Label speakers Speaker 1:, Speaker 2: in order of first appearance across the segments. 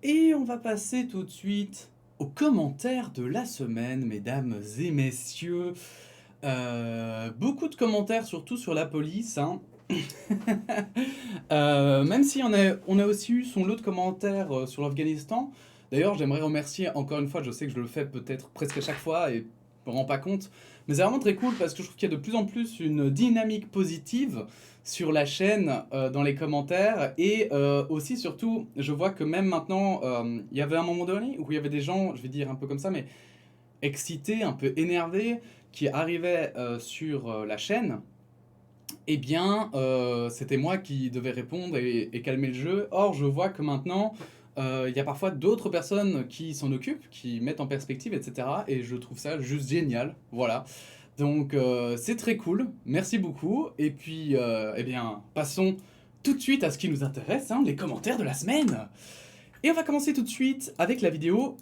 Speaker 1: Et on va passer tout de suite aux commentaires de la semaine, mesdames et messieurs. Beaucoup de commentaires, surtout sur la police, hein. Même si on a aussi eu son lot de commentaires sur l'Afghanistan. D'ailleurs, j'aimerais remercier encore une fois, je sais que je le fais peut-être presque à chaque fois et je me rends pas compte, mais c'est vraiment très cool parce que je trouve qu'il y a de plus en plus une dynamique positive sur la chaîne dans les commentaires et aussi surtout, je vois que même maintenant, il y avait un moment donné où il y avait des gens, je vais dire un peu comme ça, mais excités, un peu énervés, qui arrivaient sur la chaîne eh bien, c'était moi qui devais répondre et calmer le jeu. Or, je vois que maintenant, il y a parfois d'autres personnes qui s'en occupent, qui mettent en perspective, etc. Et je trouve ça juste génial. Voilà. Donc, c'est très cool. Merci beaucoup. Et puis, eh bien, passons tout de suite à ce qui nous intéresse, hein, les commentaires de la semaine. Et on va commencer tout de suite avec la vidéo.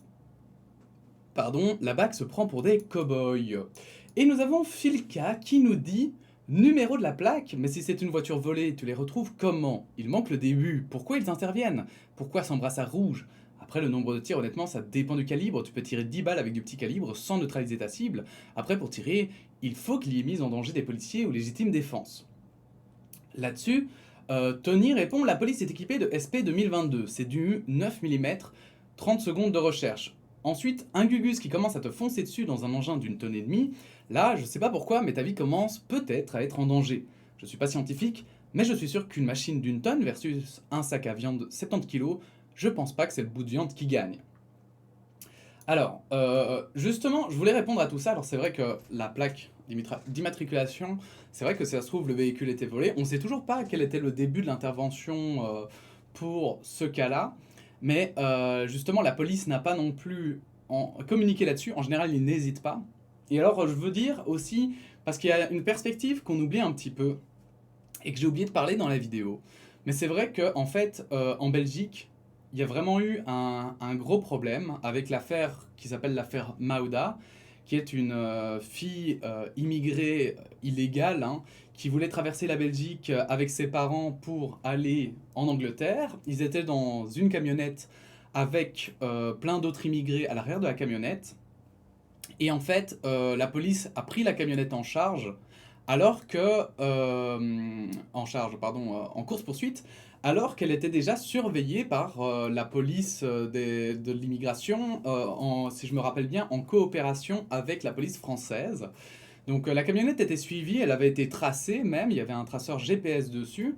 Speaker 1: Pardon, la BAC se prend pour des cow-boys. Et nous avons Filka qui nous dit numéro de la plaque, mais si c'est une voiture volée, tu les retrouves comment? Il manque le début. Pourquoi ils interviennent? Pourquoi s'embrasse à rouge? Après, le nombre de tirs, honnêtement, ça dépend du calibre. Tu peux tirer 10 balles avec du petit calibre sans neutraliser ta cible. Après, pour tirer, il faut qu'il y ait mise en danger des policiers ou légitime défense. Là-dessus, Tony répond la police est équipée de SP 2022. C'est du 9 mm, 30 secondes de recherche. Ensuite, un Gugus qui commence à te foncer dessus dans un engin d'une tonne et demie. Là, je sais pas pourquoi, mais ta vie commence peut-être à être en danger. Je suis pas scientifique, mais je suis sûr qu'une machine d'une tonne versus un sac à viande 70 kg, je pense pas que c'est le bout de viande qui gagne. Alors, justement, je voulais répondre à tout ça. Alors, c'est vrai que la plaque d'immatriculation, c'est vrai que si ça se trouve, le véhicule était volé. On ne sait toujours pas quel était le début de l'intervention pour ce cas-là. Mais justement, la police n'a pas non plus communiqué là-dessus. En général, ils n'hésitent pas. Et alors, je veux dire aussi, parce qu'il y a une perspective qu'on oublie un petit peu et que j'ai oublié de parler dans la vidéo. Mais c'est vrai qu'en fait, en Belgique, il y a vraiment eu un gros problème avec l'affaire qui s'appelle l'affaire Maouda, qui est une fille immigrée illégale, hein, qui voulait traverser la Belgique avec ses parents pour aller en Angleterre. Ils étaient dans une camionnette avec plein d'autres immigrés à l'arrière de la camionnette. Et en fait, la police a pris la camionnette en charge alors que en charge, pardon, en course-poursuite, alors qu'elle était déjà surveillée par la police de l'immigration, si je me rappelle bien, en coopération avec la police française. Donc la camionnette était suivie, elle avait été tracée même, il y avait un traceur GPS dessus.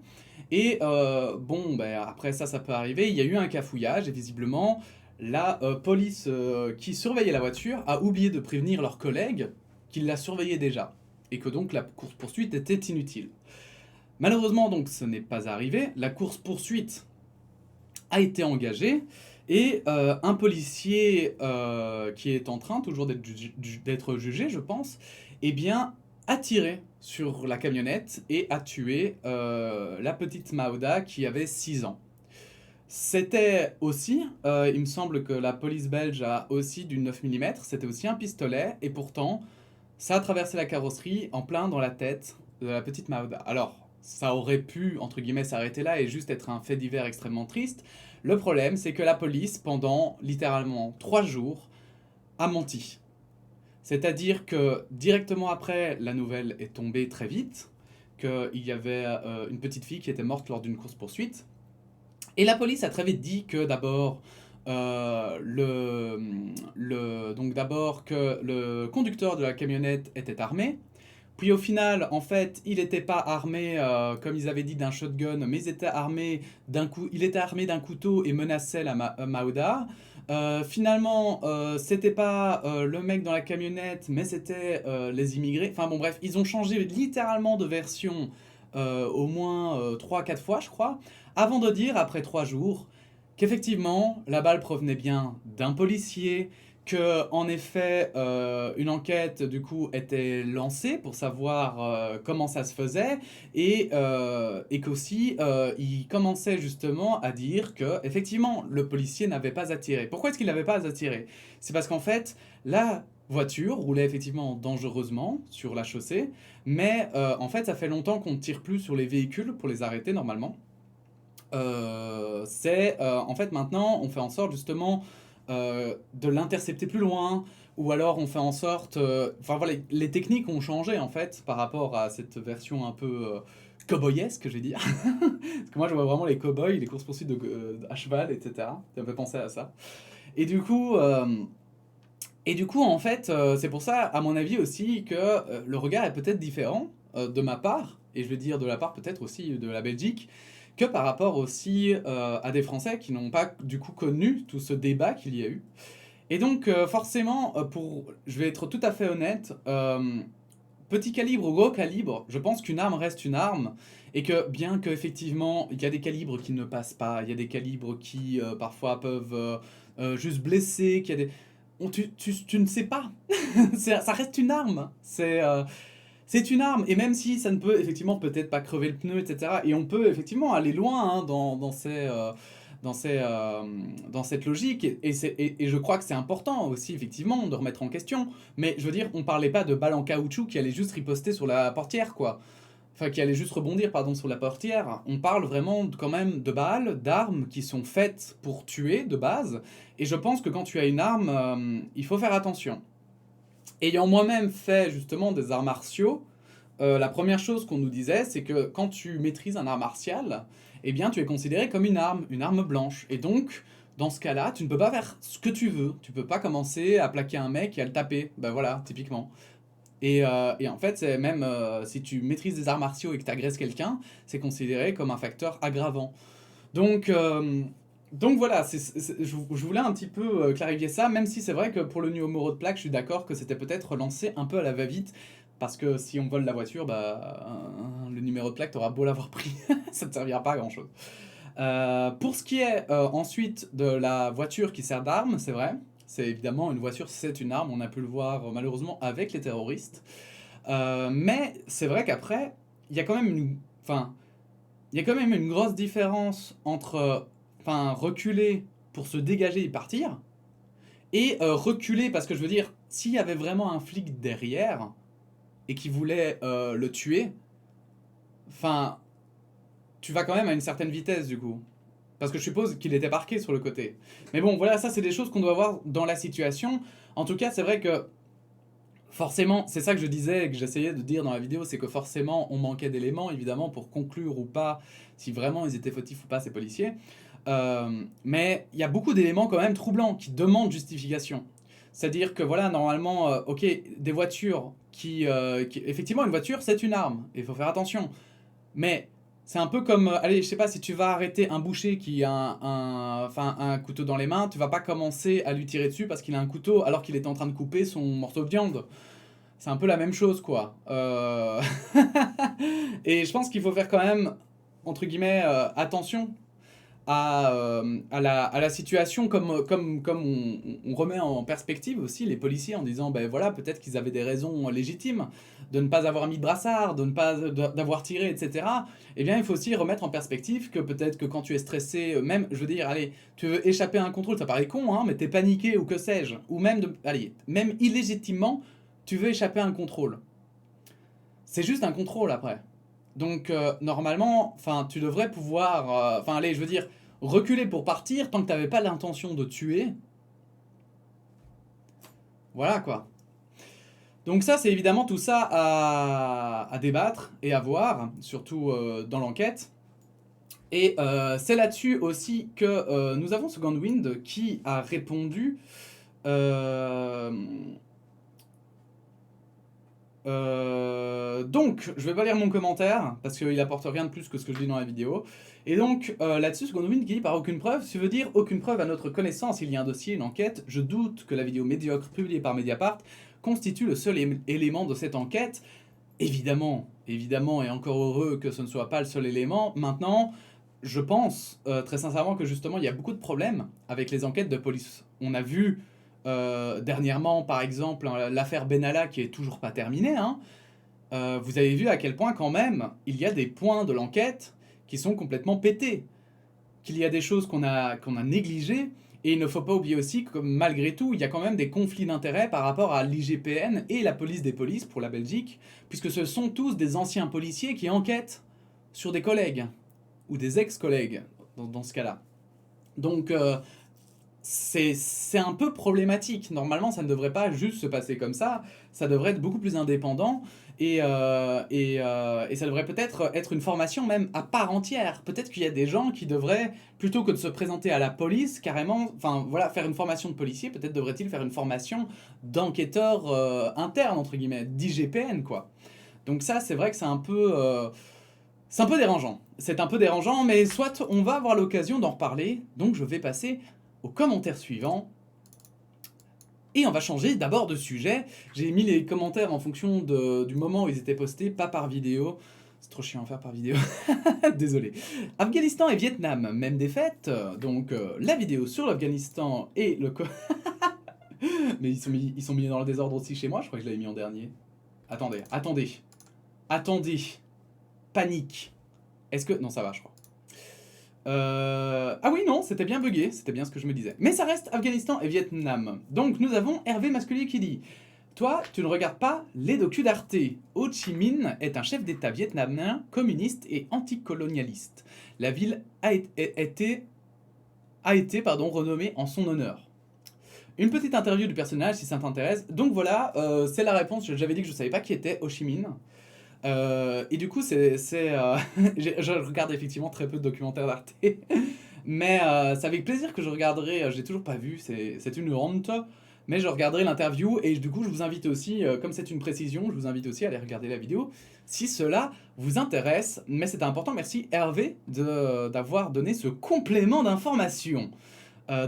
Speaker 1: Et bon, ben, après ça, ça peut arriver, il y a eu un cafouillage et visiblement, la police qui surveillait la voiture a oublié de prévenir leurs collègues qu'ils la surveillaient déjà. Et que donc la course-poursuite était inutile. Malheureusement, donc, ce n'est pas arrivé. La course-poursuite a été engagée et un policier qui est en train toujours d'être jugé, je pense, eh bien, a tiré sur la camionnette et a tué la petite Maouda qui avait 6 ans. C'était aussi, il me semble que la police belge a aussi du 9 mm, c'était aussi un pistolet, et pourtant, ça a traversé la carrosserie en plein dans la tête de la petite Maouda. Alors, ça aurait pu, entre guillemets, s'arrêter là et juste être un fait divers extrêmement triste. Le problème, c'est que la police, pendant littéralement 3 jours, a menti. C'est-à-dire que directement après, la nouvelle est tombée très vite, qu'il y avait une petite fille qui était morte lors d'une course-poursuite. Et la police a très vite dit que d'abord, donc d'abord que le conducteur de la camionnette était armé. Puis au final, en fait, il n'était pas armé, comme ils avaient dit, d'un shotgun, mais il était armé d'un couteau et menaçait la Maouda. Finalement, c'était pas le mec dans la camionnette, mais c'était les immigrés. Enfin bon, bref, ils ont changé littéralement de version au moins 3-4 fois, je crois, avant de dire, après 3 jours, qu'effectivement, la balle provenait bien d'un policier, que en effet une enquête du coup était lancée pour savoir comment ça se faisait et qu'aussi il commençait justement à dire que effectivement le policier n'avait pas attiré. Pourquoi est-ce qu'il n'avait pas attiré? C'est parce qu'en fait la voiture roulait effectivement dangereusement sur la chaussée, mais en fait ça fait longtemps qu'on ne tire plus sur les véhicules pour les arrêter normalement. En fait maintenant on fait en sorte justement de l'intercepter plus loin, ou alors on fait en sorte... Enfin voilà, les techniques ont changé en fait par rapport à cette version un peu cowboyesque, je vais dire. Parce que moi je vois vraiment les cowboys, les courses-poursuites à cheval, etc. Ça me fait penser à ça. Et du coup, euh, et du coup en fait, c'est pour ça, à mon avis aussi, que le regard est peut-être différent de ma part, et je vais dire de la part peut-être aussi de la Belgique, que par rapport aussi à des Français qui n'ont pas du coup connu tout ce débat qu'il y a eu. Et donc forcément, je vais être tout à fait honnête, petit calibre ou gros calibre, je pense qu'une arme reste une arme, et que bien qu'effectivement il y a des calibres qui ne passent pas, il y a des calibres qui parfois peuvent juste blesser, qu'il y a des... tu ne sais pas, ça reste une arme, c'est une arme, et même si ça ne peut effectivement peut-être pas crever le pneu, etc., et on peut effectivement aller loin hein, dans, ces, euh, dans cette logique, et je crois que c'est important aussi effectivement de remettre en question, mais je veux dire, on parlait pas de balles en caoutchouc qui allaient juste riposter sur la portière, quoi. Enfin, qui allaient juste rebondir, pardon, sur la portière. On parle vraiment quand même de balles, d'armes qui sont faites pour tuer de base, et je pense que quand tu as une arme, il faut faire attention. Ayant moi-même fait justement des arts martiaux, la première chose qu'on nous disait, c'est que quand tu maîtrises un art martial, eh bien tu es considéré comme une arme blanche. Et donc, dans ce cas-là, tu ne peux pas faire ce que tu veux. Tu peux pas commencer à plaquer un mec et à le taper. Ben voilà, typiquement. Et en fait, c'est même si tu maîtrises des arts martiaux et que tu agresses quelqu'un, c'est considéré comme un facteur aggravant. Donc, euh, donc voilà, je voulais un petit peu clarifier ça, même si c'est vrai que pour le numéro de plaque, je suis d'accord que c'était peut-être lancé un peu à la va-vite, parce que si on vole la voiture, bah, le numéro de plaque, t'auras beau l'avoir pris, ça ne servira pas à grand-chose. Pour ce qui est ensuite de la voiture qui sert d'arme, c'est vrai, c'est évidemment une voiture, c'est une arme, on a pu le voir malheureusement avec les terroristes. Mais c'est vrai qu'après, il y a quand même enfin, il y a quand même une grosse différence entre reculer pour se dégager et partir, et reculer parce que je veux dire, s'il y avait vraiment un flic derrière et qui voulait le tuer, enfin, tu vas quand même à une certaine vitesse du coup. Parce que je suppose qu'il était parqué sur le côté. Mais bon, voilà, ça c'est des choses qu'on doit voir dans la situation. En tout cas, c'est vrai que forcément, c'est ça que je disais et que j'essayais de dire dans la vidéo, c'est que forcément on manquait d'éléments, évidemment, pour conclure ou pas si vraiment ils étaient fautifs ou pas, ces policiers. Mais il y a beaucoup d'éléments quand même troublants qui demandent justification. C'est-à-dire que voilà, normalement, ok, des voitures effectivement, une voiture c'est une arme, il faut faire attention. Mais c'est un peu comme, allez, je sais pas, si tu vas arrêter un boucher qui a un couteau dans les mains, tu vas pas commencer à lui tirer dessus parce qu'il a un couteau alors qu'il est en train de couper son morceau de viande. C'est un peu la même chose, quoi. Et je pense qu'il faut faire quand même, entre guillemets, attention à la situation, comme on remet en perspective aussi les policiers en disant, ben voilà, peut-être qu'ils avaient des raisons légitimes de ne pas avoir mis de brassard, de ne pas d'avoir tiré, etc. Eh bien, il faut aussi remettre en perspective que peut-être que quand tu es stressé, même, je veux dire, allez, tu veux échapper à un contrôle, ça paraît con, hein, mais t'es paniqué ou que sais-je, ou même, allez, même illégitimement, tu veux échapper à un contrôle. C'est juste un contrôle après. Donc normalement, enfin, tu devrais pouvoir, enfin, allez, je veux dire, reculer pour partir tant que tu n'avais pas l'intention de tuer. Voilà quoi. Donc ça, c'est évidemment tout ça à débattre et à voir, surtout dans l'enquête. Et c'est là-dessus aussi que nous avons Second Wind qui a répondu. euh, donc, je vais pas lire mon commentaire parce qu'il apporte rien de plus que ce que je dis dans la vidéo. Et donc, là-dessus, Second Wind qui dit par aucune preuve, ça veut dire aucune preuve à notre connaissance. Il y a un dossier, une enquête. Je doute que la vidéo médiocre publiée par Mediapart constitue le seul élément de cette enquête. Évidemment, évidemment, et encore heureux que ce ne soit pas le seul élément. Maintenant, je pense très sincèrement que justement, il y a beaucoup de problèmes avec les enquêtes de police. On a vu dernièrement, par exemple, l'affaire Benalla qui est toujours pas terminée. Hein. Vous avez vu à quel point, quand même, il y a des points de l'enquête qui sont complètement pétés. Qu'il y a des choses qu'on a négligées. Et il ne faut pas oublier aussi que, malgré tout, il y a quand même des conflits d'intérêts par rapport à l'IGPN et la police des polices pour la Belgique, puisque ce sont tous des anciens policiers qui enquêtent sur des collègues ou des ex-collègues. dans ce cas-là. Donc, c'est un peu problématique. Normalement, ça ne devrait pas juste se passer comme ça devrait être beaucoup plus indépendant, et ça devrait peut-être être une formation même à part entière. Peut-être qu'il y a des gens qui devraient, plutôt que de se présenter à la police, carrément, enfin voilà, faire une formation de policier, peut-être devrait-il faire une formation d'enquêteur interne, entre guillemets, d'IGPN, quoi. Donc ça, c'est vrai que c'est un peu dérangeant. C'est un peu dérangeant, mais soit on va avoir l'occasion d'en reparler, donc je vais passer au commentaire suivant. Et on va changer d'abord de sujet. J'ai mis les commentaires en fonction du moment où ils étaient postés, pas par vidéo. C'est trop chiant à faire par vidéo. Désolé. Afghanistan et Vietnam, même défaite. Donc la vidéo sur l'Afghanistan et le... Mais ils sont mis dans le désordre aussi chez moi, je crois que je l'avais mis en dernier. Attendez. Panique. Est-ce que... Non, ça va, je crois. Ah oui, non, c'était bien bugué, c'était bien ce que je me disais. Mais ça reste Afghanistan et Vietnam. Donc nous avons Hervé Masculier qui dit: toi, tu ne regardes pas les docus d'Arte. Ho Chi Minh est un chef d'État vietnamien, communiste et anticolonialiste. La ville a été renommée en son honneur. Une petite interview du personnage si ça t'intéresse. Donc voilà, c'est la réponse. J'avais dit que je savais pas qui était Ho Chi Minh. Et du coup, je regarde effectivement très peu de documentaires d'Arte, mais c'est avec plaisir que je regarderai. Je l'ai toujours pas vu, c'est une honte, mais je regarderai l'interview, et du coup, je vous invite aussi, comme c'est une précision, je vous invite aussi à aller regarder la vidéo si cela vous intéresse. Mais c'était important, merci Hervé d'avoir donné ce complément d'information.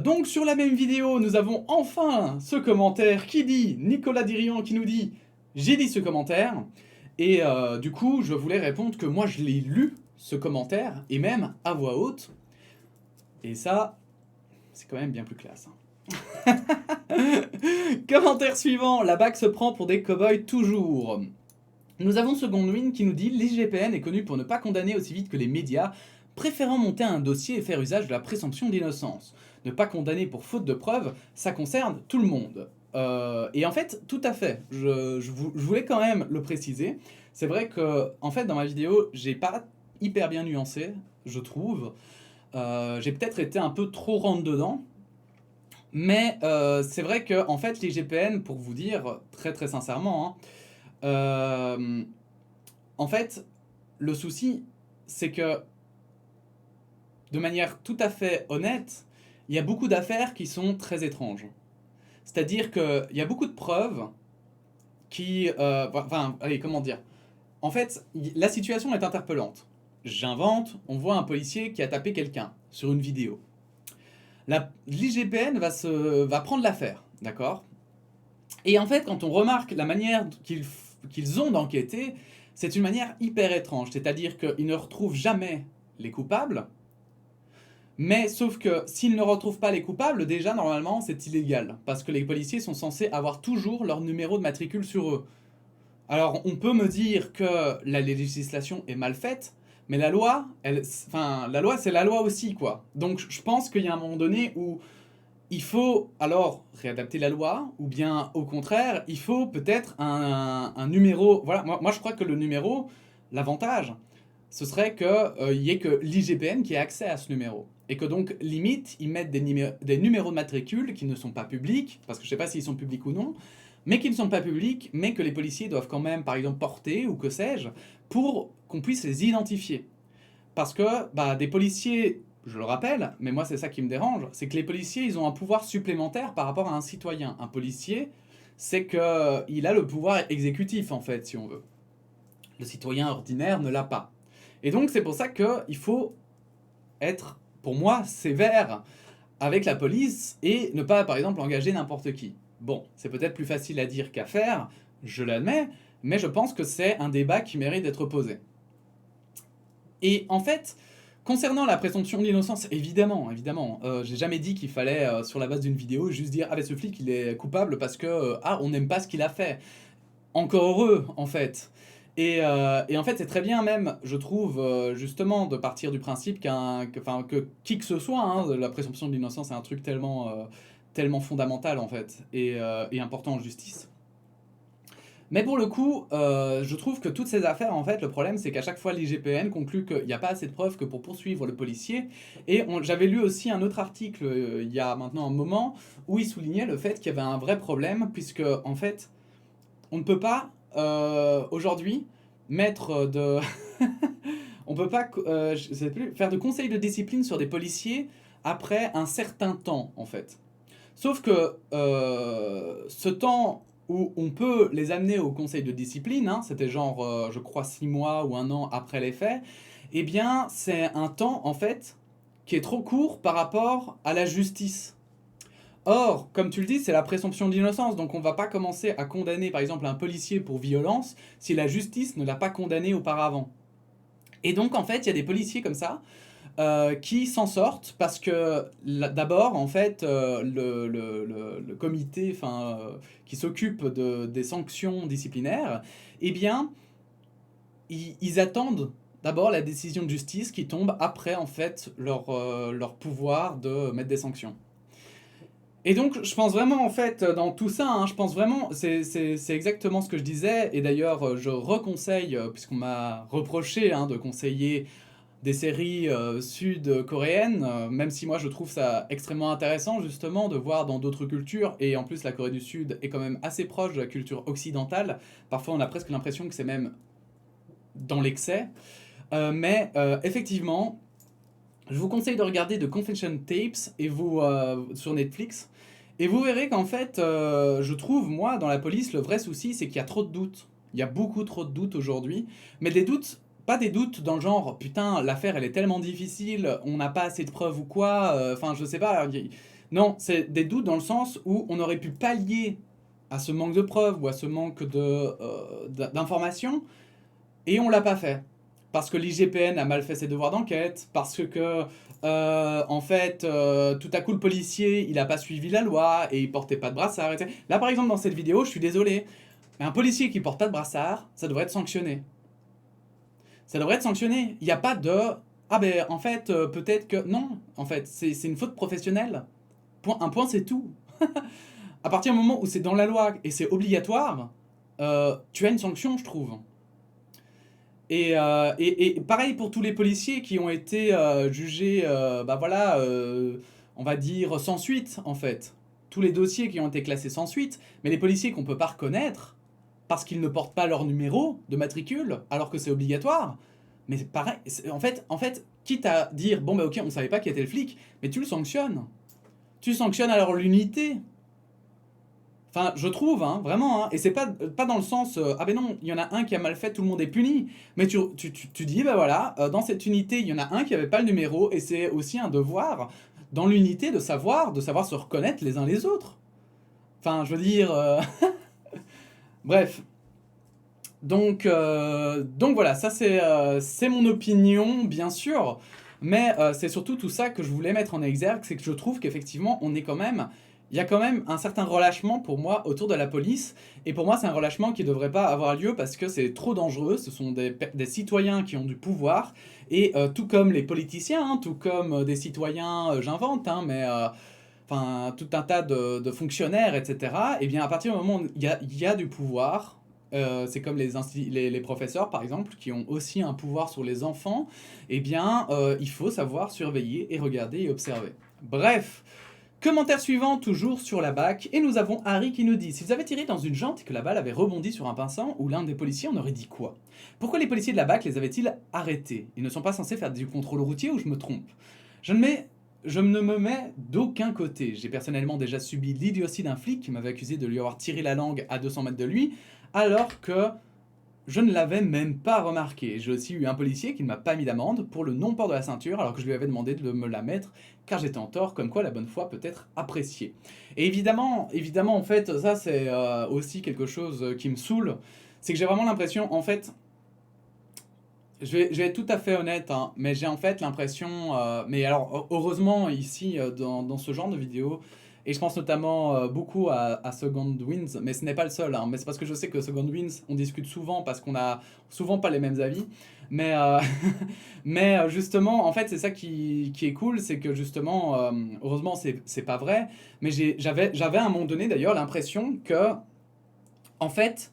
Speaker 1: Donc sur la même vidéo, nous avons enfin ce commentaire qui dit, Nicolas Dirian qui nous dit: j'ai dit ce commentaire. Et du coup, je voulais répondre que moi, je l'ai lu, ce commentaire, et même à voix haute. Et ça, c'est quand même bien plus classe. Hein. Commentaire suivant: la BAC se prend pour des cow-boys toujours. Nous avons Seconde Wind qui nous dit: l'IGPN est connu pour ne pas condamner aussi vite que les médias, préférant monter un dossier et faire usage de la présomption d'innocence. Ne pas condamner pour faute de preuves, ça concerne tout le monde. Et en fait, tout à fait, je voulais quand même le préciser. C'est vrai que, en fait, dans ma vidéo, j'ai pas hyper bien nuancé, je trouve. J'ai peut-être été un peu trop rentre dedans. Mais c'est vrai que, en fait, l'IGPN, pour vous dire très très sincèrement, hein, en fait, le souci, c'est que, de manière tout à fait honnête, il y a beaucoup d'affaires qui sont très étranges. C'est-à-dire qu'il y a beaucoup de preuves qui... enfin, allez, comment dire? En fait, la situation est interpellante. J'invente, on voit un policier qui a tapé quelqu'un sur une vidéo. L'IGPN va prendre l'affaire, d'accord? Et en fait, quand on remarque la manière qu'ils ont d'enquêter, c'est une manière hyper étrange. C'est-à-dire qu'ils ne retrouvent jamais les coupables, mais sauf que s'ils ne retrouvent pas les coupables, déjà normalement c'est illégal, parce que les policiers sont censés avoir toujours leur numéro de matricule sur eux. Alors on peut me dire que la législation est mal faite, mais la loi, la loi c'est la loi aussi, quoi. Donc je pense qu'il y a un moment donné où il faut alors réadapter la loi, ou bien au contraire, il faut peut-être un numéro. Voilà, moi je crois que le numéro, l'avantage, ce serait qu'il y ait que l'IGPN qui ait accès à ce numéro. Et que donc, limite, ils mettent des numéros de matricule qui ne sont pas publics, parce que je ne sais pas s'ils sont publics ou non, mais qui ne sont pas publics, mais que les policiers doivent quand même, par exemple, porter, ou que sais-je, pour qu'on puisse les identifier. Parce que des policiers, je le rappelle, mais moi c'est ça qui me dérange, c'est que les policiers, ils ont un pouvoir supplémentaire par rapport à un citoyen. Un policier, c'est qu'il a le pouvoir exécutif, en fait, si on veut. Le citoyen ordinaire ne l'a pas. Et donc c'est pour ça qu'il faut être, pour moi, sévère avec la police et ne pas, par exemple, engager n'importe qui. Bon, c'est peut-être plus facile à dire qu'à faire, je l'admets, mais je pense que c'est un débat qui mérite d'être posé. Et en fait, concernant la présomption d'innocence, évidemment, j'ai jamais dit qu'il fallait, sur la base d'une vidéo, juste dire « Ah ben ce flic, il est coupable parce que, on n'aime pas ce qu'il a fait ». Encore heureux, en fait. Et en fait, c'est très bien même, je trouve, justement, de partir du principe que qui que ce soit, hein, la présomption de l'innocence est un truc tellement fondamental, en fait, et important en justice. Mais pour le coup, je trouve que toutes ces affaires, en fait, le problème, c'est qu'à chaque fois, l'IGPN conclut qu'il n'y a pas assez de preuves que pour poursuivre le policier. Et j'avais lu aussi un autre article il y a maintenant un moment où il soulignait le fait qu'il y avait un vrai problème, puisque, en fait, on ne peut pas, aujourd'hui, mettre de... on peut pas, je sais plus, faire de conseils de discipline sur des policiers après un certain temps, en fait. Sauf que ce temps où on peut les amener au conseil de discipline, hein, c'était genre, je crois, 6 mois ou un an après les faits, eh bien, c'est un temps, en fait, qui est trop court par rapport à la justice. Or, comme tu le dis, c'est la présomption d'innocence, donc on va pas commencer à condamner, par exemple, un policier pour violence si la justice ne l'a pas condamné auparavant. Et donc, en fait, il y a des policiers comme ça qui s'en sortent parce que d'abord, en fait, le comité qui s'occupe des sanctions disciplinaires, eh bien, ils attendent d'abord la décision de justice qui tombe après, en fait, leur pouvoir de mettre des sanctions. Et donc, je pense vraiment, en fait, dans tout ça, hein, je pense vraiment, c'est exactement ce que je disais, et d'ailleurs, je reconseille, puisqu'on m'a reproché hein, de conseiller des séries sud-coréennes, même si moi je trouve ça extrêmement intéressant justement de voir dans d'autres cultures, et en plus la Corée du Sud est quand même assez proche de la culture occidentale, parfois on a presque l'impression que c'est même dans l'excès, mais effectivement, je vous conseille de regarder The Confession Tapes et sur Netflix, et vous verrez qu'en fait, je trouve, moi, dans la police, le vrai souci, c'est qu'il y a trop de doutes. Il y a beaucoup trop de doutes aujourd'hui, mais des doutes, pas des doutes dans le genre, putain, l'affaire, elle est tellement difficile, on n'a pas assez de preuves ou quoi, enfin, je sais pas. Non, c'est des doutes dans le sens où on aurait pu pallier à ce manque de preuves ou à ce manque d'informations, et on l'a pas fait. Parce que l'IGPN a mal fait ses devoirs d'enquête, parce que, en fait, tout à coup, le policier, il a pas suivi la loi et il portait pas de brassard. Etc. Là, par exemple, dans cette vidéo, je suis désolé, mais un policier qui porte pas de brassard, ça devrait être sanctionné. Ça devrait être sanctionné. Il n'y a pas de... Ah ben, en fait, peut-être que... Non, en fait, c'est une faute professionnelle. Un point, c'est tout. À partir du moment où c'est dans la loi et c'est obligatoire, tu as une sanction, je trouve. Et pareil pour tous les policiers qui ont été jugés, bah voilà, on va dire sans suite en fait. Tous les dossiers qui ont été classés sans suite, mais les policiers qu'on peut pas reconnaître parce qu'ils ne portent pas leur numéro de matricule alors que c'est obligatoire. Mais c'est pareil, en fait, quitte à dire bon bah ok, on savait pas qui était le flic, mais tu le sanctionnes. Tu sanctionnes alors l'unité. Enfin, je trouve, hein, vraiment, hein, et c'est pas dans le sens, ah ben non, il y en a un qui a mal fait, tout le monde est puni, mais tu dis, ben voilà, dans cette unité, il y en a un qui avait pas le numéro, et c'est aussi un devoir dans l'unité de savoir se reconnaître les uns les autres. Enfin, je veux dire, bref. Donc voilà, ça c'est mon opinion, bien sûr, mais c'est surtout tout ça que je voulais mettre en exergue, c'est que je trouve qu'effectivement, il y a quand même un certain relâchement pour moi autour de la police, et pour moi c'est un relâchement qui ne devrait pas avoir lieu parce que c'est trop dangereux, ce sont des citoyens qui ont du pouvoir, et tout comme les politiciens, hein, tout comme des citoyens, j'invente, hein, mais enfin tout un tas de fonctionnaires, etc., et bien à partir du moment où il y a du pouvoir, c'est comme les professeurs, par exemple, qui ont aussi un pouvoir sur les enfants, eh bien, il faut savoir surveiller et regarder et observer. Bref, commentaire suivant, toujours sur la BAC, et nous avons Harry qui nous dit: si vous avez tiré dans une jante et que la balle avait rebondi sur un pinceau ou l'un des policiers, on aurait dit quoi? Pourquoi les policiers de la BAC les avaient-ils arrêtés? Ils ne sont pas censés faire du contrôle routier, ou je me trompe? Je ne mets je ne me mets d'aucun côté. J'ai personnellement déjà subi l'idiotie d'un flic qui m'avait accusé de lui avoir tiré la langue à 200 mètres de lui, alors que je ne l'avais même pas remarqué. J'ai aussi eu un policier qui ne m'a pas mis d'amende pour le non-port de la ceinture, alors que je lui avais demandé de me la mettre, car j'étais en tort, comme quoi la bonne foi peut être appréciée. Et évidemment, en fait, ça c'est aussi quelque chose qui me saoule, c'est que j'ai vraiment l'impression, en fait, je vais être tout à fait honnête, hein, mais j'ai en fait l'impression, mais alors heureusement ici dans ce genre de vidéo, et je pense notamment beaucoup à Second Winds, mais ce n'est pas le seul, hein, mais c'est parce que je sais que Second Winds, on discute souvent parce qu'on a souvent pas les mêmes avis, mais, mais justement, en fait, c'est ça qui est cool, c'est que justement, heureusement, c'est pas vrai, mais j'avais à un moment donné d'ailleurs l'impression que, en fait,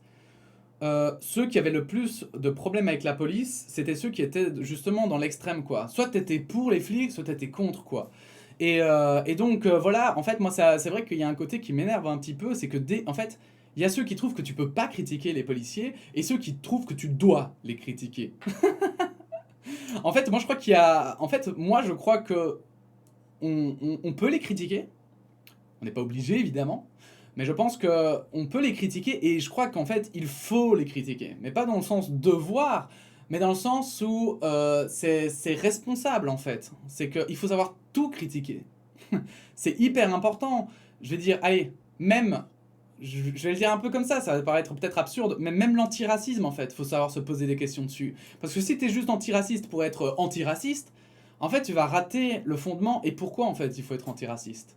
Speaker 1: ceux qui avaient le plus de problèmes avec la police, c'était ceux qui étaient justement dans l'extrême, quoi. Soit t'étais pour les flics, soit t'étais contre, quoi. Et donc, voilà, en fait, moi, c'est vrai qu'il y a un côté qui m'énerve un petit peu, c'est que en fait, il y a ceux qui trouvent que tu peux pas critiquer les policiers, et ceux qui trouvent que tu dois les critiquer. En fait, moi, je crois qu'il y a... En fait, moi, je crois que on peut les critiquer, on n'est pas obligé, évidemment. Mais je pense que on peut les critiquer et je crois qu'en fait, il faut les critiquer. Mais pas dans le sens devoir, mais dans le sens où c'est responsable, en fait. C'est qu'il faut savoir tout critiquer. C'est hyper important. Je vais dire, allez, même, je vais le dire un peu comme ça va paraître peut-être absurde, mais même l'antiracisme, en fait, faut savoir se poser des questions dessus. Parce que si t'es juste antiraciste pour être antiraciste, en fait, tu vas rater le fondement. Et pourquoi, en fait, il faut être antiraciste?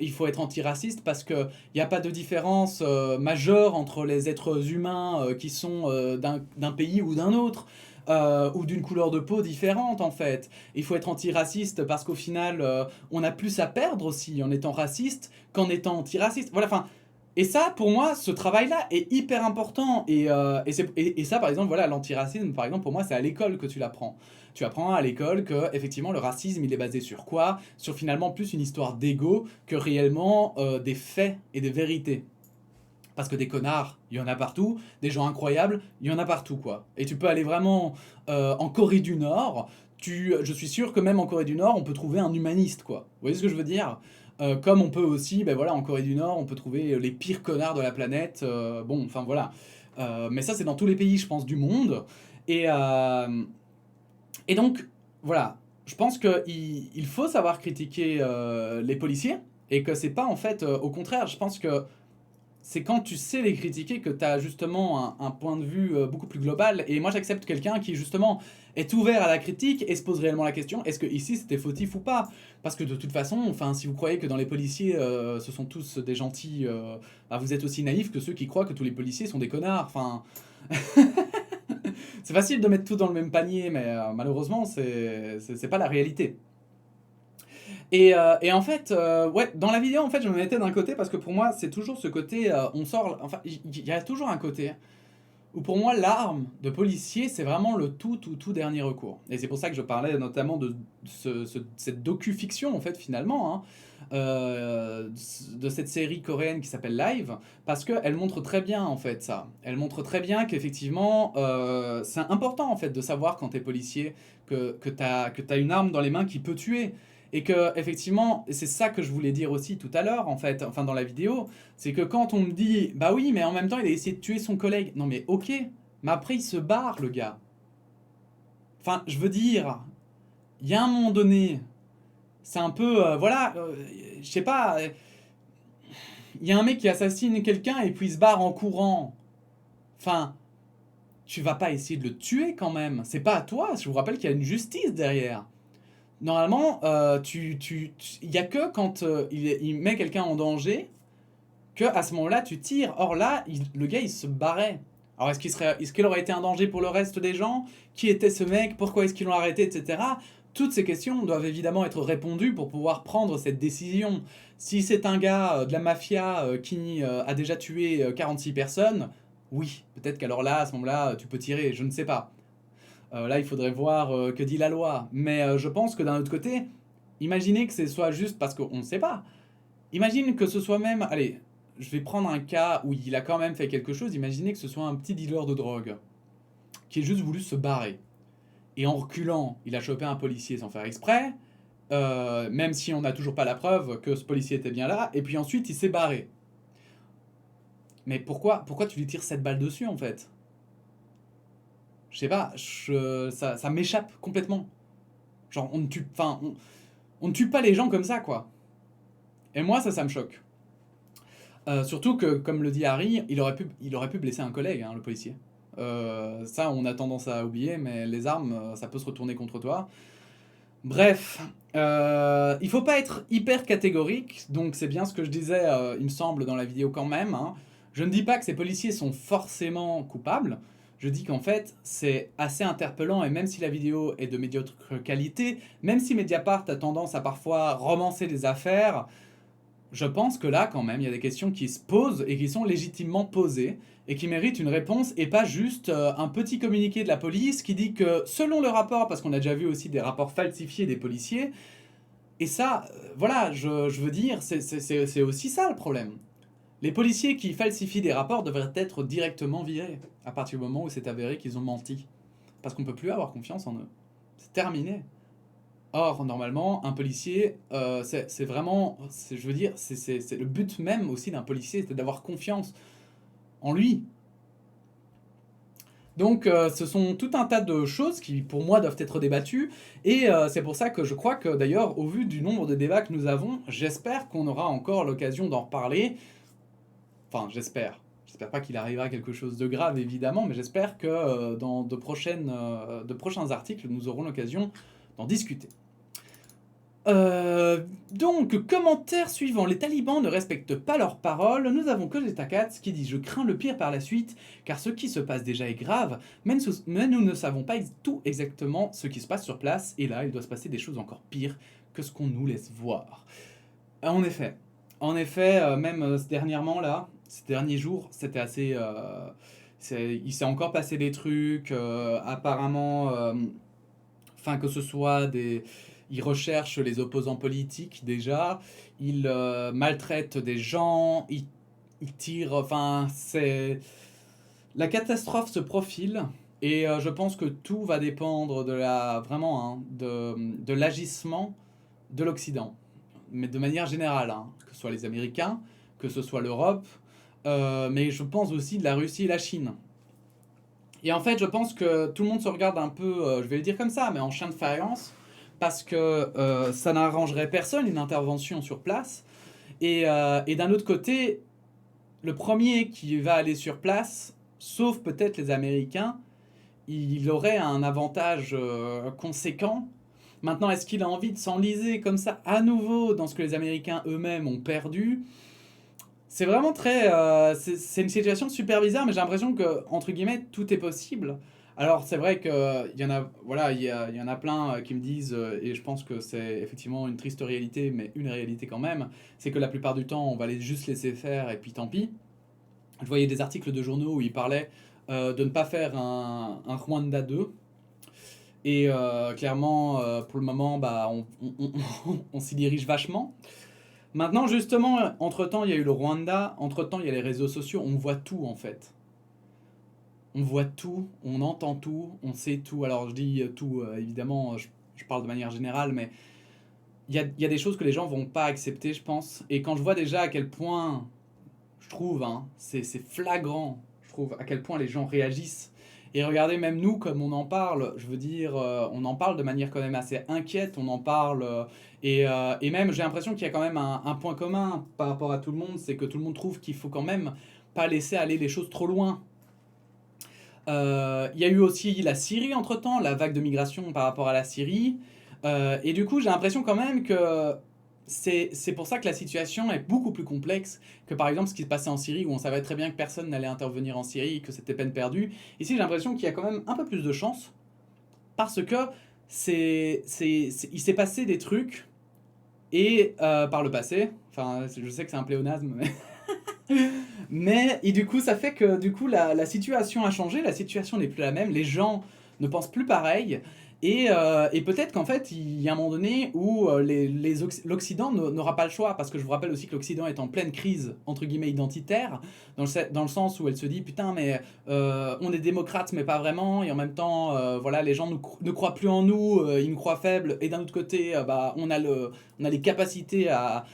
Speaker 1: Il faut être antiraciste parce qu'il n'y a pas de différence majeure entre les êtres humains qui sont d'un pays ou d'un autre. Ou d'une couleur de peau différente, en fait. Il faut être antiraciste parce qu'au final, on a plus à perdre aussi en étant raciste qu'en étant antiraciste. Voilà, enfin, et ça, pour moi, ce travail-là est hyper important. Et ça, par exemple, voilà, l'antiracisme, par exemple, pour moi, c'est à l'école que tu l'apprends. Tu apprends à l'école que, effectivement, le racisme, il est basé sur quoi? Sur finalement plus une histoire d'ego que réellement des faits et des vérités. Parce que des connards, il y en a partout, des gens incroyables, il y en a partout, quoi. Et tu peux aller vraiment en Corée du Nord, je suis sûr que même en Corée du Nord, on peut trouver un humaniste, quoi. Vous voyez ce que je veux dire? Comme on peut aussi, ben voilà, en Corée du Nord, on peut trouver les pires connards de la planète. Bon, enfin voilà. Mais ça, c'est dans tous les pays, je pense, du monde. Et, euh, et donc, voilà. Je pense qu'il faut savoir critiquer les policiers. Et que c'est pas en fait, au contraire, je pense que c'est quand tu sais les critiquer que tu as justement un point de vue beaucoup plus global. Et moi, j'accepte quelqu'un qui, justement, est ouvert à la critique et se pose réellement la question, est-ce que ici c'était fautif ou pas? Parce que de toute façon, enfin, si vous croyez que dans les policiers, ce sont tous des gentils, bah, vous êtes aussi naïf que ceux qui croient que tous les policiers sont des connards. Enfin, c'est facile de mettre tout dans le même panier, mais malheureusement, c'est pas la réalité. Et en fait, ouais, dans la vidéo, en fait, je me mettais d'un côté parce que pour moi, c'est toujours ce côté, on sort, enfin, il y a toujours un côté où pour moi, l'arme de policier, c'est vraiment le tout dernier recours. Et c'est pour ça que je parlais notamment de cette docu-fiction, en fait, finalement, hein, de cette série coréenne qui s'appelle Live, parce qu'elle montre très bien, en fait, ça. Elle montre très bien qu'effectivement, c'est important, en fait, de savoir quand t'es policier que t'as une arme dans les mains qui peut tuer. Et que, effectivement, c'est ça que je voulais dire aussi tout à l'heure, en fait, enfin dans la vidéo, c'est que quand on me dit, bah oui, mais en même temps, il a essayé de tuer son collègue. Non mais ok, mais après il se barre, le gars. Enfin, je veux dire, il y a un moment donné, c'est un peu, voilà, je sais pas, il y a un mec qui assassine quelqu'un et puis il se barre en courant. Enfin, tu vas pas essayer de le tuer quand même. C'est pas à toi, je vous rappelle qu'il y a une justice derrière. Normalement, il y a que quand il met quelqu'un en danger que à ce moment-là tu tires. Or là, le gars il se barrait. Alors est-ce qu'il aurait été un danger pour le reste des gens? Qui était ce mec? Pourquoi est-ce qu'ils l'ont arrêté, etc. Toutes ces questions doivent évidemment être répondues pour pouvoir prendre cette décision. Si c'est un gars de la mafia qui a déjà tué 46 personnes, oui, peut-être qu'alors là, à ce moment-là, tu peux tirer, je ne sais pas. Là, il faudrait voir que dit la loi. Mais je pense que d'un autre côté, imaginez que ce soit juste parce qu'on ne sait pas. Imagine que ce soit même, allez, je vais prendre un cas où il a quand même fait quelque chose. Imaginez que ce soit un petit dealer de drogue qui ait juste voulu se barrer. Et en reculant, il a chopé un policier sans faire exprès, même si on n'a toujours pas la preuve que ce policier était bien là. Et puis ensuite, il s'est barré. Mais pourquoi tu lui tires 7 balles dessus en fait? Je sais pas, ça m'échappe complètement. Genre, on ne tue pas les gens comme ça, quoi. Et moi, ça me choque. Surtout que, comme le dit Harry, il aurait pu blesser un collègue, hein, le policier. Ça, on a tendance à oublier, mais les armes, ça peut se retourner contre toi. Bref, il faut pas être hyper catégorique, donc c'est bien ce que je disais, il me semble, dans la vidéo quand même, hein. Je ne dis pas que ces policiers sont forcément coupables, je dis qu'en fait, c'est assez interpellant, et même si la vidéo est de médiocre qualité, même si Mediapart a tendance à parfois romancer les affaires, je pense que là, quand même, il y a des questions qui se posent et qui sont légitimement posées et qui méritent une réponse et pas juste un petit communiqué de la police qui dit que selon le rapport, parce qu'on a déjà vu aussi des rapports falsifiés des policiers, et ça, voilà, je veux dire, c'est aussi ça le problème. Les policiers qui falsifient des rapports devraient être directement virés à partir du moment où c'est avéré qu'ils ont menti. Parce qu'on ne peut plus avoir confiance en eux. C'est terminé. Or, normalement, un policier, c'est vraiment, je veux dire, c'est le but même aussi d'un policier, c'est d'avoir confiance en lui. Donc, ce sont tout un tas de choses qui, pour moi, doivent être débattues. Et c'est pour ça que je crois que, d'ailleurs, au vu du nombre de débats que nous avons, j'espère qu'on aura encore l'occasion d'en reparler. Enfin, j'espère. J'espère pas qu'il arrivera quelque chose de grave, évidemment, mais j'espère que dans de prochains articles, nous aurons l'occasion d'en discuter. Donc, commentaire suivant. Les talibans ne respectent pas leurs paroles. Nous avons Kojeta Katz qui dit « Je crains le pire par la suite, car ce qui se passe déjà est grave, mais nous ne savons pas tout exactement ce qui se passe sur place, et là, il doit se passer des choses encore pires que ce qu'on nous laisse voir. » En effet. En effet, même dernièrement, là, ces derniers jours, c'était assez... il s'est encore passé des trucs, apparemment... Enfin, que ce soit des... Ils recherchent les opposants politiques déjà, ils maltraitent des gens, ils tirent... Enfin, c'est... La catastrophe se profile et je pense que tout va dépendre de la... Vraiment, hein, de l'agissement de l'Occident. Mais de manière générale, hein, que ce soit les Américains, que ce soit l'Europe, mais je pense aussi de la Russie et la Chine. Et en fait, je pense que tout le monde se regarde un peu, je vais le dire comme ça, mais en chien de faïence, parce que ça n'arrangerait personne une intervention sur place. Et d'un autre côté, le premier qui va aller sur place, sauf peut-être les Américains, il aurait un avantage conséquent. Maintenant, est-ce qu'il a envie de s'enliser comme ça à nouveau dans ce que les Américains eux-mêmes ont perdu? C'est vraiment très... c'est une situation super bizarre, mais j'ai l'impression que, entre guillemets, tout est possible. Alors, c'est vrai qu'il y en a, voilà, il y en a plein qui me disent, et je pense que c'est effectivement une triste réalité, mais une réalité quand même, c'est que la plupart du temps, on va juste laisser faire et puis tant pis. Je voyais des articles de journaux où ils parlaient de ne pas faire un Rwanda 2. Et clairement, pour le moment, bah, on s'y dirige vachement. Maintenant, justement, entre-temps, il y a eu le Rwanda, entre-temps, il y a les réseaux sociaux, on voit tout en fait. On voit tout, on entend tout, on sait tout. Alors, je dis tout, évidemment, je parle de manière générale, mais il y a des choses que les gens vont pas accepter, je pense. Et quand je vois déjà à quel point, je trouve, hein, c'est flagrant, je trouve, à quel point les gens réagissent. Et regardez, même nous, comme on en parle, je veux dire, on en parle de manière quand même assez inquiète, on en parle, et même j'ai l'impression qu'il y a quand même un point commun par rapport à tout le monde, c'est que tout le monde trouve qu'il faut quand même pas laisser aller les choses trop loin. Il y a eu aussi la Syrie entre-temps, la vague de migration par rapport à la Syrie, et du coup j'ai l'impression quand même que c'est pour ça que la situation est beaucoup plus complexe que par exemple ce qui se passait en Syrie où on savait très bien que personne n'allait intervenir en Syrie, que c'était peine perdue. Ici j'ai l'impression qu'il y a quand même un peu plus de chance parce que il s'est passé des trucs et par le passé, enfin je sais que c'est un pléonasme, mais et du coup ça fait que du coup la situation a changé, la situation n'est plus la même, les gens ne pensent plus pareil. Et peut-être qu'en fait, il y a un moment donné où l'Occident n'aura pas le choix, parce que je vous rappelle aussi que l'Occident est en pleine crise, entre guillemets, identitaire, dans le sens où elle se dit, putain, mais on est démocrate, mais pas vraiment, et en même temps, voilà, les gens ne croient plus en nous, ils nous croient faibles, et d'un autre côté, bah, on a les capacités à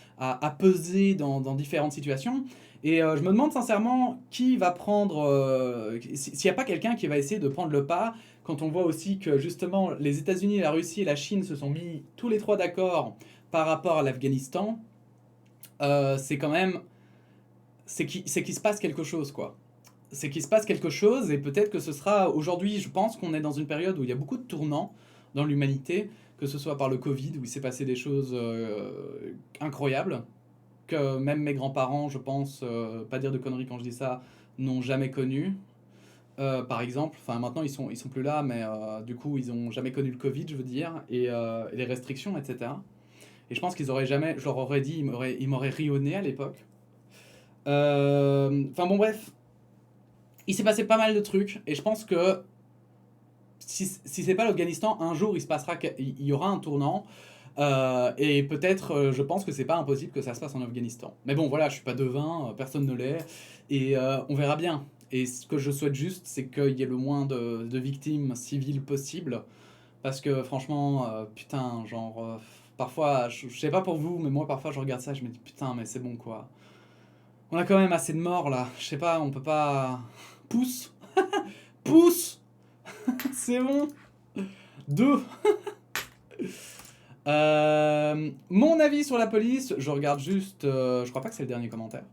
Speaker 1: peser dans différentes situations. Et je me demande sincèrement qui va prendre, s'il n'y a pas quelqu'un qui va essayer de prendre le pas, quand on voit aussi que justement les États-Unis, la Russie et la Chine se sont mis tous les trois d'accord par rapport à l'Afghanistan, c'est quand même, c'est qu'il se passe quelque chose, quoi. C'est qu'il se passe quelque chose et peut-être que ce sera aujourd'hui, je pense qu'on est dans une période où il y a beaucoup de tournants dans l'humanité, que ce soit par le Covid où il s'est passé des choses incroyables, que même mes grands-parents, je pense, pas dire de conneries quand je dis ça, n'ont jamais connu. Par exemple, enfin maintenant ils sont plus là, mais du coup ils ont jamais connu le Covid, je veux dire, et les restrictions, etc. Et je pense qu'ils auraient jamais, je leur aurais dit, ils m'auraient ri au nez à l'époque. Enfin bon, bref, il s'est passé pas mal de trucs, et je pense que si c'est pas l'Afghanistan, un jour il y aura un tournant. Et peut-être, je pense que c'est pas impossible que ça se passe en Afghanistan. Mais bon, voilà, je suis pas devin, personne ne l'est, et on verra bien. Et ce que je souhaite juste, c'est qu'il y ait le moins de victimes civiles possible. Parce que franchement, putain, genre, parfois, je sais pas pour vous, mais moi parfois je regarde ça, je me dis putain, mais c'est bon quoi. On a quand même assez de morts là, je sais pas, on peut pas. Pousse. Pousse. C'est bon. Deux. Mon avis sur la police, je regarde juste. Je crois pas que c'est le dernier commentaire.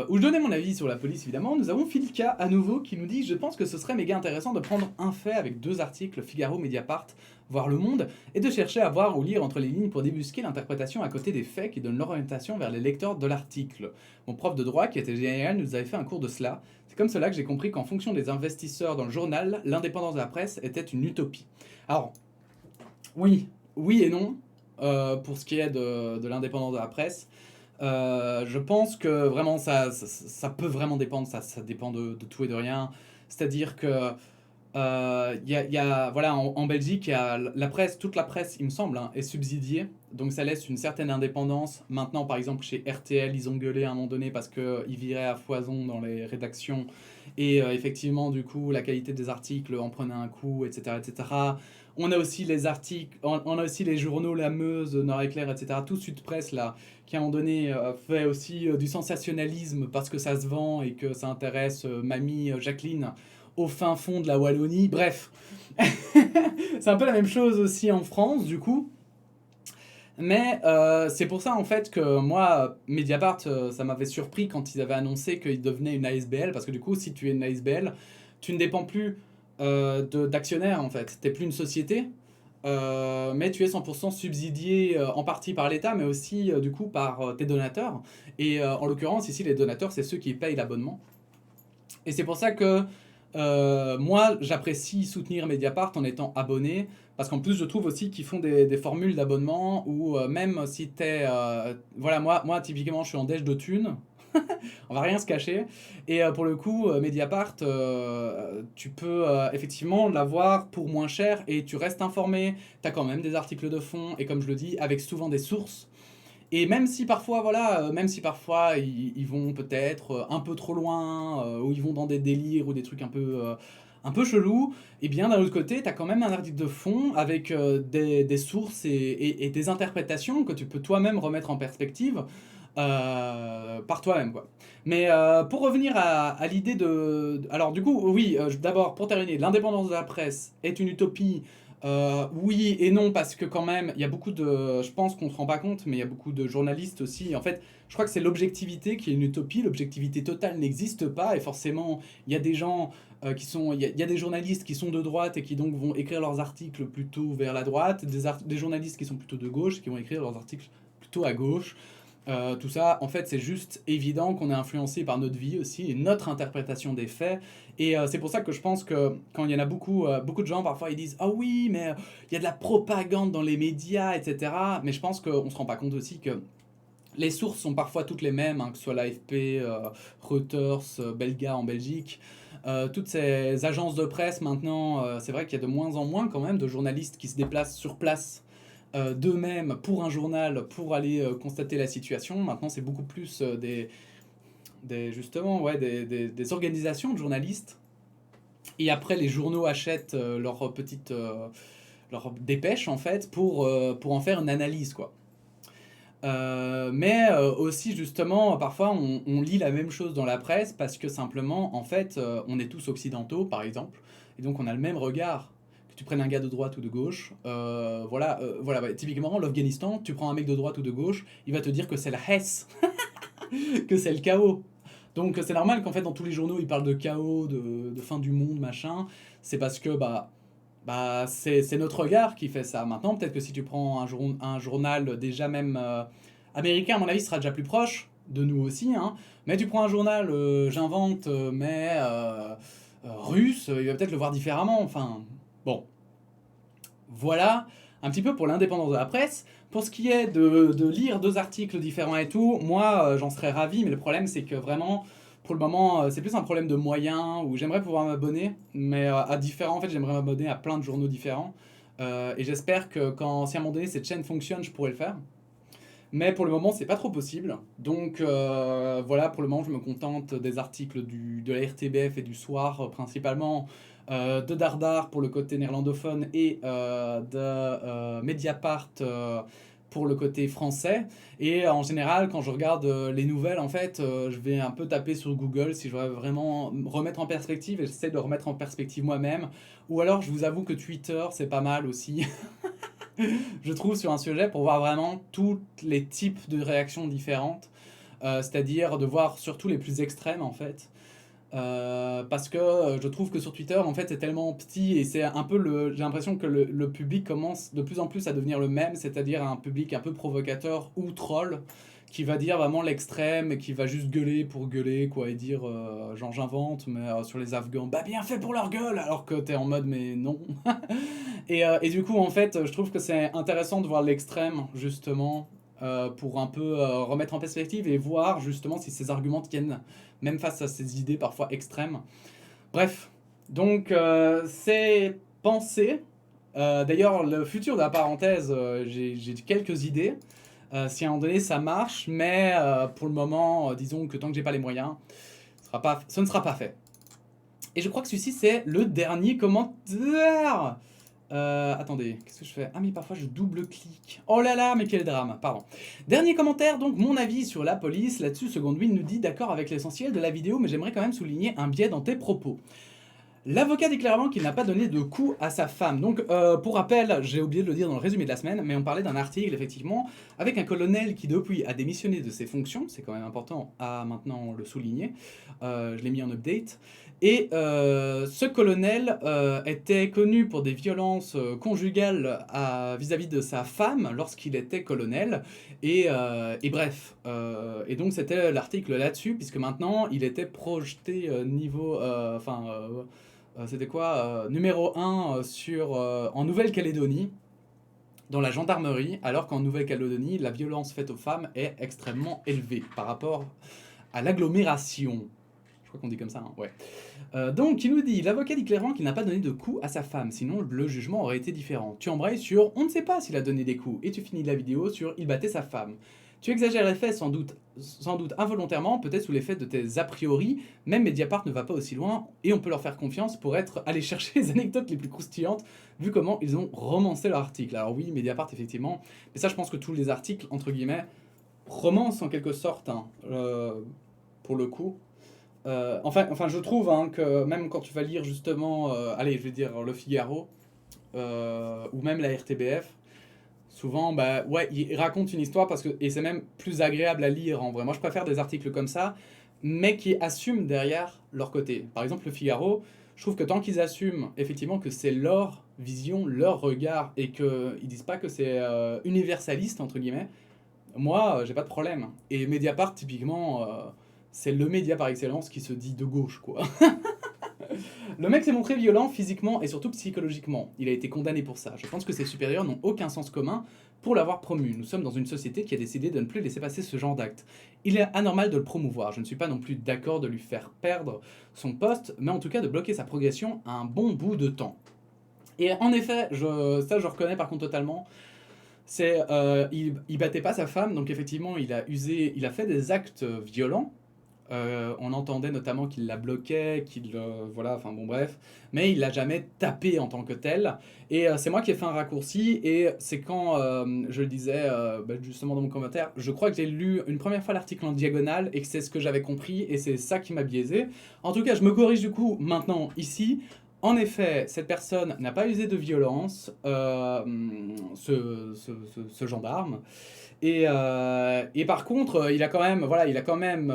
Speaker 1: Où je donnais mon avis sur la police, évidemment. Nous avons Philka à nouveau qui nous dit: Je pense que ce serait méga intéressant de prendre un fait avec 2 articles, Figaro, Mediapart, voire Le Monde, et de chercher à voir ou lire entre les lignes pour débusquer l'interprétation à côté des faits qui donnent l'orientation vers les lecteurs de l'article. Mon prof de droit, qui était génial, nous avait fait un cours de cela. C'est comme cela que j'ai compris qu'en fonction des investisseurs dans le journal, l'indépendance de la presse était une utopie. Alors, oui et non, pour ce qui est de l'indépendance de la presse. Je pense que vraiment ça peut vraiment dépendre, ça dépend de tout et de rien. C'est-à-dire que voilà, en Belgique, il y a la presse, toute la presse, il me semble, hein, est subsidiée. Donc ça laisse une certaine indépendance. Maintenant, par exemple, chez RTL, ils ont gueulé à un moment donné parce qu'ils viraient à foison dans les rédactions. Et effectivement, du coup, la qualité des articles en prenait un coup, etc. etc. On a aussi les articles, on a aussi les journaux La Meuse, Nord-Éclair, etc. Tout Sud Presse, là, qui à un moment donné fait aussi du sensationnalisme parce que ça se vend et que ça intéresse mamie Jacqueline au fin fond de la Wallonie. Bref, c'est un peu la même chose aussi en France, du coup. Mais c'est pour ça en fait que moi, Mediapart, ça m'avait surpris quand ils avaient annoncé qu'ils devenaient une ASBL, parce que du coup, si tu es une ASBL, tu ne dépends plus d'actionnaires en fait. Tu n'es plus une société, mais tu es 100% subsidié en partie par l'État, mais aussi du coup par tes donateurs. Et en l'occurrence, ici, les donateurs, c'est ceux qui payent l'abonnement. Et c'est pour ça que moi, j'apprécie soutenir Mediapart en étant abonné, parce qu'en plus, je trouve aussi qu'ils font des formules d'abonnement où même si t'es... voilà, moi, typiquement, je suis en déj de thunes, on va rien se cacher. Et pour le coup, Mediapart, tu peux effectivement l'avoir pour moins cher et tu restes informé. T'as quand même des articles de fond et comme je le dis, avec souvent des sources. Et même si parfois, voilà, même si parfois ils vont peut-être un peu trop loin, ou ils vont dans des délires ou des trucs un peu chelous, et bien d'un autre côté, tu as quand même un article de fond avec des sources et des interprétations que tu peux toi-même remettre en perspective par toi-même, quoi. Mais pour revenir à l'idée de... Alors du coup, oui, d'abord, pour terminer, l'indépendance de la presse est une utopie. Oui et non, parce que quand même, il y a beaucoup de... Je pense qu'on ne se rend pas compte, mais il y a beaucoup de journalistes aussi. En fait, je crois que c'est l'objectivité qui est une utopie. L'objectivité totale n'existe pas, et forcément, il y a des gens qui sont... Il y a des journalistes qui sont de droite et qui donc vont écrire leurs articles plutôt vers la droite, des journalistes qui sont plutôt de gauche qui vont écrire leurs articles plutôt à gauche. Tout ça, en fait, c'est juste évident qu'on est influencé par notre vie aussi et notre interprétation des faits. Et c'est pour ça que je pense que quand il y en a beaucoup, beaucoup de gens, parfois, ils disent ah oui, mais il y a de la propagande dans les médias, etc. Mais je pense qu'on ne se rend pas compte aussi que les sources sont parfois toutes les mêmes, hein, que ce soit l'AFP, Reuters, Belga en Belgique. Toutes ces agences de presse maintenant, c'est vrai qu'il y a de moins en moins quand même de journalistes qui se déplacent sur place d'eux-mêmes pour un journal, pour aller constater la situation. Maintenant, c'est beaucoup plus justement, ouais, des organisations de journalistes. Et après, les journaux achètent leurs petites leurs dépêches, en fait, pour en faire une analyse, quoi. Mais aussi, justement, parfois, on lit la même chose dans la presse parce que simplement, en fait, on est tous occidentaux, par exemple, et donc on a le même regard. Que tu prennes un gars de droite ou de gauche, voilà, ouais, typiquement, l'Afghanistan, tu prends un mec de droite ou de gauche, il va te dire que c'est la Hesse, que c'est le chaos. Donc c'est normal qu'en fait dans tous les journaux ils parlent de chaos, de fin du monde, machin. C'est parce que c'est notre regard qui fait ça. Maintenant peut-être que si tu prends un journal déjà même américain, à mon avis sera déjà plus proche de nous aussi, hein. Mais tu prends un journal, j'invente, mais russe, il va peut-être le voir différemment. Enfin bon, voilà. un petit peu pour l'indépendance de la presse. Pour ce qui est de lire 2 articles différents et tout, moi j'en serais ravi, mais le problème c'est que vraiment, pour le moment, c'est plus un problème de moyens, où j'aimerais pouvoir m'abonner, mais à différents, en fait j'aimerais m'abonner à plein de journaux différents. Et j'espère que quand, si à un moment donné cette chaîne fonctionne, je pourrai le faire. Mais pour le moment, c'est pas trop possible. Donc voilà, pour le moment, je me contente des articles de la RTBF et du Soir, principalement de Dardar pour le côté néerlandophone et de Mediapart pour le côté français. Et en général, quand je regarde les nouvelles, en fait, je vais un peu taper sur Google si je veux vraiment remettre en perspective, et j'essaie de remettre en perspective moi-même. Ou alors, je vous avoue que Twitter, c'est pas mal aussi. Je trouve, sur un sujet pour voir vraiment tous les types de réactions différentes, c'est-à-dire de voir surtout les plus extrêmes en fait. Parce que je trouve que sur Twitter en fait c'est tellement petit et c'est un peu j'ai l'impression que le public commence de plus en plus à devenir le même, c'est-à-dire un public un peu provocateur ou troll qui va dire vraiment l'extrême et qui va juste gueuler pour gueuler quoi et dire genre j'invente mais sur les Afghans bah bien fait pour leur gueule alors que t'es en mode mais non. Et du coup, en fait, je trouve que c'est intéressant de voir l'extrême, justement, pour un peu remettre en perspective et voir, justement, si ces arguments tiennent, même face à ces idées parfois extrêmes. Bref, donc, c'est pensé. D'ailleurs, le futur de la parenthèse, j'ai quelques idées. Si à un moment donné ça marche, mais pour le moment, disons que tant que j'ai pas les moyens, ce ne sera pas fait. Et je crois que celui-ci, c'est le dernier commentaire. Attendez, qu'est-ce que je fais? Ah mais parfois je double-clique. Oh là là, mais quel drame, pardon. Dernier commentaire, donc mon avis sur la police. Là-dessus, Second Wind nous dit d'accord avec l'essentiel de la vidéo, mais j'aimerais quand même souligner un biais dans tes propos. L'avocat dit clairement qu'il n'a pas donné de coup à sa femme. Donc, pour rappel, j'ai oublié de le dire dans le résumé de la semaine, mais on parlait d'un article, effectivement, avec un colonel qui, depuis, a démissionné de ses fonctions. C'est quand même important à maintenant le souligner. Je l'ai mis en update. Et ce colonel était connu pour des violences conjugales vis-à-vis de sa femme lorsqu'il était colonel. Et bref. Et donc, c'était l'article là-dessus, puisque maintenant, il était projeté niveau... c'était quoi numéro 1 en Nouvelle-Calédonie, dans la gendarmerie, alors qu'en Nouvelle-Calédonie, la violence faite aux femmes est extrêmement élevée par rapport à l'agglomération. Je crois qu'on dit comme ça, hein, ouais. Donc, il nous dit, l'avocat dit clairement qu'il n'a pas donné de coups à sa femme, sinon le jugement aurait été différent. Tu embrayes sur, on ne sait pas s'il a donné des coups, et tu finis la vidéo sur, il battait sa femme. Tu exagères les faits sans doute involontairement, peut-être sous l'effet de tes a priori, même Mediapart ne va pas aussi loin, et on peut leur faire confiance pour aller chercher les anecdotes les plus croustillantes, vu comment ils ont romancé leur article. Alors oui, Mediapart, effectivement, mais ça je pense que tous les articles, entre guillemets, romancent en quelque sorte, hein, pour le coup. Enfin, je trouve hein, que même quand tu vas lire justement, allez, je vais dire Le Figaro, ou même la RTBF, souvent, bah ouais, ils racontent une histoire et c'est même plus agréable à lire en vrai. Moi, je préfère des articles comme ça, mais qui assument derrière leur côté. Par exemple, Le Figaro, je trouve que tant qu'ils assument effectivement que c'est leur vision, leur regard, et qu'ils disent pas que c'est universaliste, entre guillemets, moi, j'ai pas de problème. Et Mediapart, typiquement, c'est le média par excellence qui se dit de gauche, quoi. Le mec s'est montré violent physiquement et surtout psychologiquement. Il a été condamné pour ça. Je pense que ses supérieurs n'ont aucun sens commun pour l'avoir promu. Nous sommes dans une société qui a décidé de ne plus laisser passer ce genre d'acte. Il est anormal de le promouvoir. Je ne suis pas non plus d'accord de lui faire perdre son poste, mais en tout cas de bloquer sa progression un bon bout de temps. Et en effet, ça je reconnais par contre totalement. Il battait pas sa femme, donc effectivement il a fait des actes violents. On entendait notamment qu'il la bloquait, voilà, enfin bon bref, mais il l'a jamais tapé en tant que tel. Et c'est moi qui ai fait un raccourci, et c'est quand je le disais justement dans mon commentaire, je crois que j'ai lu une première fois l'article en diagonale et que c'est ce que j'avais compris, et c'est ça qui m'a biaisé. En tout cas, je me corrige du coup maintenant ici. En effet, cette personne n'a pas usé de violence, ce gendarme. Et par contre, il a quand même, voilà, il a quand même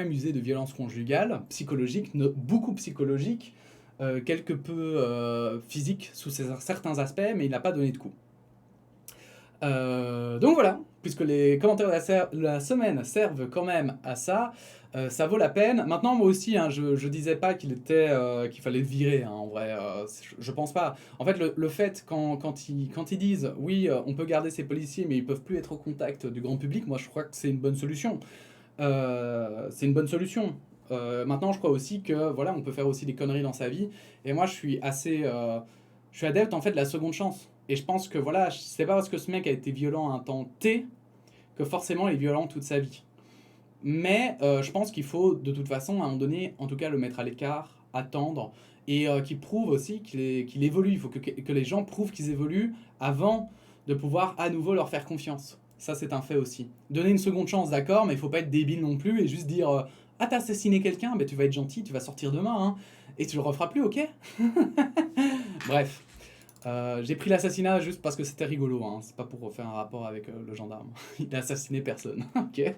Speaker 1: usé de violence conjugale, psychologique, beaucoup psychologique, quelque peu physique sous certains aspects, mais il n'a pas donné de coups. Donc voilà, puisque les commentaires de la semaine servent quand même à ça, ça vaut la peine. Maintenant, moi aussi, hein, je disais pas qu'il fallait le virer, hein, en vrai, je pense pas. En fait, le fait, quand ils disent, oui, on peut garder ces policiers, mais ils peuvent plus être au contact du grand public, moi je crois que c'est une bonne solution. C'est une bonne solution. Maintenant, je crois aussi que voilà, on peut faire aussi des conneries dans sa vie. Et moi, je suis adepte en fait de la seconde chance. Et je pense que voilà, c'est pas parce que ce mec a été violent à un temps T que forcément il est violent toute sa vie. Mais je pense qu'il faut de toute façon à un moment donné, en tout cas, le mettre à l'écart, attendre et qu'il prouve aussi qu'il évolue. Il faut que les gens prouvent qu'ils évoluent avant de pouvoir à nouveau leur faire confiance. Ça, c'est un fait aussi. Donner une seconde chance, d'accord, mais il faut pas être débile non plus et juste dire ah, t'as assassiné quelqu'un, ben, tu vas être gentil, tu vas sortir demain, hein, et tu le referas plus, ok. Bref. J'ai pris l'assassinat juste parce que c'était rigolo, hein. C'est pas pour faire un rapport avec le gendarme. Il a assassiné personne, ok.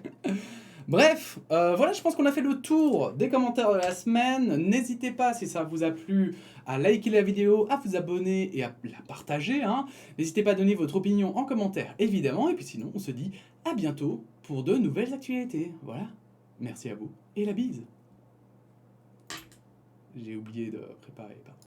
Speaker 1: Bref, voilà, je pense qu'on a fait le tour des commentaires de la semaine. N'hésitez pas, si ça vous a plu, à liker la vidéo, à vous abonner et à la partager, hein. N'hésitez pas à donner votre opinion en commentaire, évidemment. Et puis sinon, on se dit à bientôt pour de nouvelles actualités. Voilà, merci à vous et la bise. J'ai oublié de préparer, pardon.